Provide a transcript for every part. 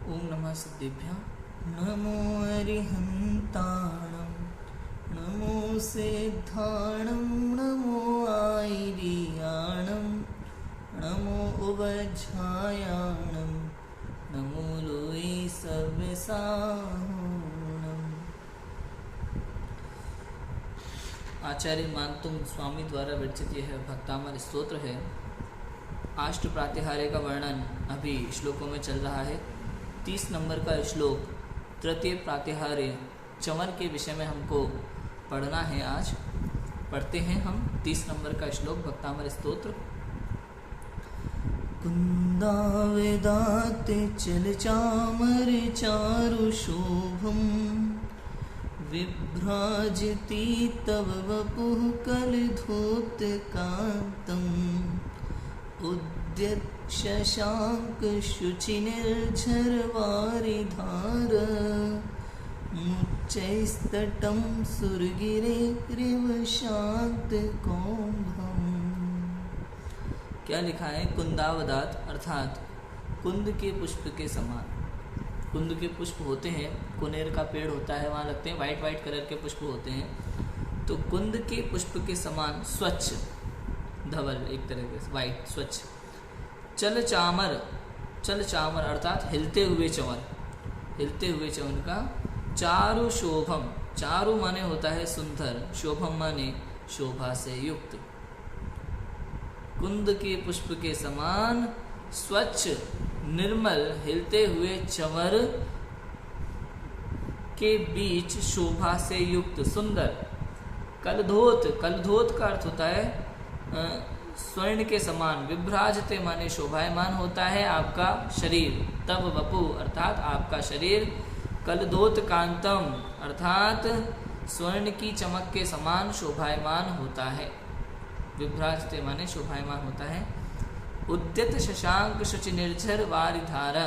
ओम नमः सिद्धेभ्यः। नमो अरिहन्ताणं नमो सिद्धाणं नमो आयर्याणं नमो उवज्झायाणं नमो लोये सव्यसाहूणम्। आचार्य मानतुंग स्वामी द्वारा विरचित यह भक्तामर स्तोत्र है। अष्ट प्रातिहार्य का वर्णन अभी श्लोकों में चल रहा है। 30 नंबर का श्लोक तृतीय प्रातिहार्य चंवर के विषय में हमको पढ़ना है। आज पढ़ते हैं हम 30 नंबर का श्लोक भक्तामर स्तोत्र। कुंदावेदात चल चामर चारु शोभम विभ्राजति तव वपुः कलधोत कांतम् उद्यत शशांक शुचि निर्झर वारिधार मुच्चैस्तटं सुरगिरे रिव शांत कौंभम। क्या लिखा है? कुंदावदात अर्थात कुंद के पुष्प के समान। कुंद के पुष्प होते हैं, कुनेर का पेड़ होता है, वहाँ लगते हैं, वाइट वाइट कलर के पुष्प होते हैं। तो कुंद के पुष्प के समान स्वच्छ धवल, एक तरह के वाइट स्वच्छ। चल चामर, चल चामर अर्थात हिलते हुए चंवर, हिलते हुए चंवर का चारु शोभम। चारु माने होता है सुंदर, शोभम माने शोभा से युक्त। कुंद के पुष्प के समान स्वच्छ निर्मल हिलते हुए चंवर के बीच शोभा से युक्त सुंदर। कलधोत, कलधोत का अर्थ होता है स्वर्ण के समान। विभ्राजते माने शोभायमान होता है आपका शरीर। तब वपु अर्थात आपका शरीर। कलधोत कांतम अर्थात स्वर्ण की चमक के समान शोभायमान होता है। विभ्राजते माने शोभायमान होता है। उद्यत शशांक शुचि निर्झर वारिधार।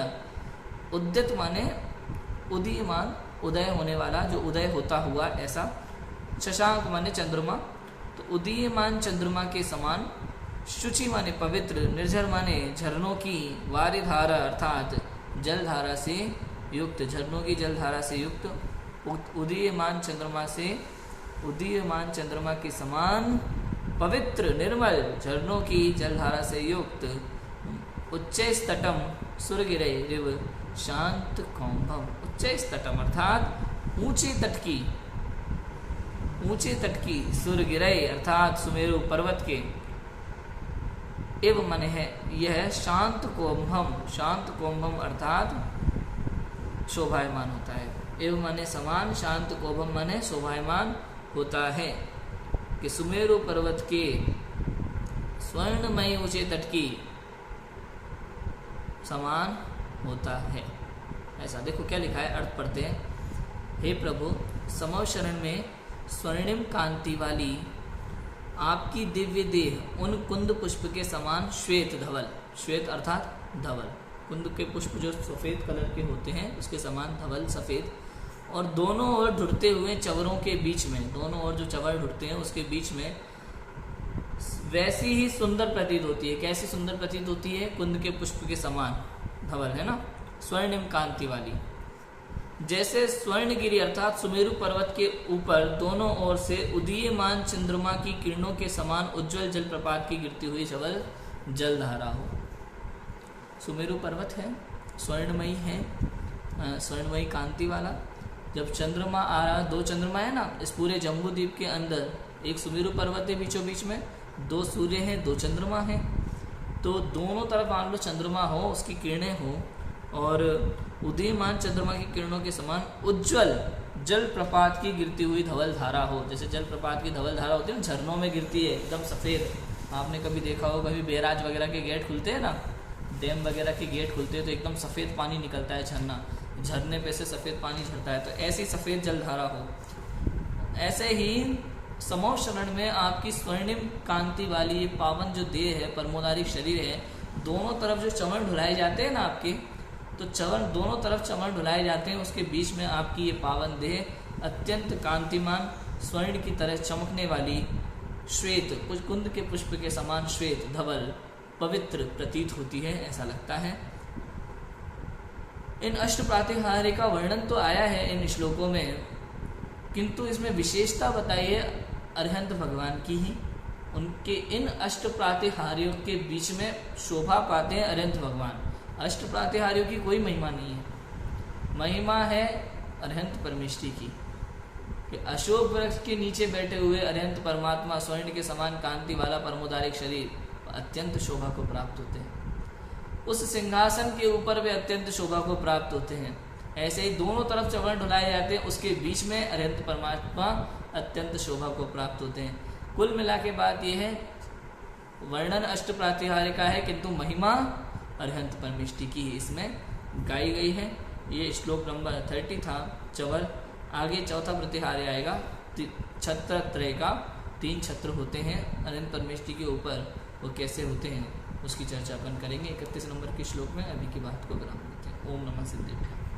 उद्यत माने उदीयमान, उदय होने वाला, जो उदय होता हुआ ऐसा। शशांक माने चंद्रमा, तो उदीयमान चंद्रमा के समान। शुचि माने पवित्र, निर्झर माने झरनों की, वारिधारा अर्थात जलधारा से युक्त, झरनों की जलधारा से युक्त। उदीयमान चंद्रमा से, उदीयमान चंद्रमा के समान पवित्र निर्मल झरनों की जलधारा से युक्त। उच्चैस्तटम सुरगिरे रिव शांत कौंभम। उच्चैस्तटम अर्थात ऊंचे तट की, ऊंचे तट की, सुरगिरे अर्थात सुमेरु पर्वत के। एवं माने है यह शांत कोम्भम, शांत कोम्भम अर्थात शोभायमान होता है। एवं माने समान, शांत कोम्भम माने शोभायमान होता है। कि सुमेरु पर्वत के स्वर्णमय ऊंचे तट की समान होता है। ऐसा देखो क्या लिखा है, अर्थ पढ़ते हैं। हे प्रभु, समव शरण में स्वर्णिम कांति वाली आपकी दिव्य देह उन कुंद पुष्प के समान श्वेत धवल, श्वेत अर्थात धवल, कुंद के पुष्प जो सफ़ेद कलर के होते हैं उसके समान धवल सफ़ेद, और दोनों ओर ढुरते हुए चंवरों के बीच में, दोनों ओर जो चंवर ढुरते हैं उसके बीच में वैसी ही सुंदर प्रतीत होती है। कैसी सुंदर प्रतीत होती है? कुंद के पुष्प के समान धवल है ना, स्वर्णिम कांति वाली। जैसे स्वर्णगिरी अर्थात सुमेरु पर्वत के ऊपर दोनों ओर से उदीयमान चंद्रमा की किरणों के समान उज्जवल जलप्रपात की गिरती हुई चवल जलधारा हो। सुमेरु पर्वत है, स्वर्णमयी है, स्वर्णमयी कांति वाला। जब चंद्रमा आ रहा, 2 चंद्रमा है ना इस पूरे जम्बू द्वीप के अंदर, एक सुमेरु पर्वत है बीचों बीच में, 2 सूर्य हैं, 2 चंद्रमा हैं, तो दोनों तरफ मान लो चंद्रमा हो, उसकी किरणें हो, और उदीयमान चंद्रमा की किरणों के समान उज्जवल जल प्रपात की गिरती हुई धवल धारा हो। जैसे जल प्रपात की धवल धारा होती है ना, झरनों में गिरती है एकदम सफ़ेद। आपने कभी देखा हो, कभी बैराज वगैरह के गेट खुलते हैं ना, डैम वगैरह के गेट खुलते हैं तो एकदम सफ़ेद पानी निकलता है, झरना, झरने पे से सफ़ेद पानी झरता है, तो ऐसी सफ़ेद जलधारा हो। ऐसे ही समव शरण में आपकी स्वर्णिम कांति वाली ये पावन जो देह है, परमोदारी शरीर है, दोनों तरफ जो चंवर ढुलाए जाते हैं ना आपके, तो चंवर दोनों तरफ चंवर ढुलाए जाते हैं, उसके बीच में आपकी ये पावन देह अत्यंत कांतिमान स्वर्ण की तरह चमकने वाली श्वेत, कुंद के पुष्प के समान श्वेत धवल पवित्र प्रतीत होती है, ऐसा लगता है। इन अष्ट प्रातिहार्य का वर्णन तो आया है इन श्लोकों में, किंतु इसमें विशेषता बताइए अरिहंत भगवान की ही। उनके इन अष्ट प्रातिहार्यों के बीच में शोभा पाते हैं अरिहंत भगवान। अष्ट प्रातिहार्यों की कोई महिमा नहीं है, महिमा है अरिहंत परमेष्ठी की। कि अशोक वृक्ष के नीचे बैठे हुए अरिहंत परमात्मा स्वर्ण के समान कांति वाला परमोदारिक शरीर अत्यंत शोभा को प्राप्त होते हैं। उस सिंहासन के ऊपर वे अत्यंत शोभा को प्राप्त होते हैं। ऐसे ही दोनों तरफ चरण ढुलाए जाते हैं, उसके बीच में अरिहंत परमात्मा अत्यंत शोभा को प्राप्त होते हैं। कुल मिला के बात यह है, वर्णन अष्ट प्रातिहार्य का है, किंतु महिमा अरिहंत परमेष्ठी की ही इसमें गाई गई है। ये श्लोक नंबर 30 था चवर। आगे चौथा प्रतिहार्य आएगा, छत्र त्रय का 3 छत्र होते हैं अरिहंत परमेष्ठी के ऊपर, वो कैसे होते हैं उसकी चर्चा अपन करेंगे 31 नंबर के श्लोक में। अभी की बात को विराम देते हैं। ओम नमः सिद्धेभ्यः।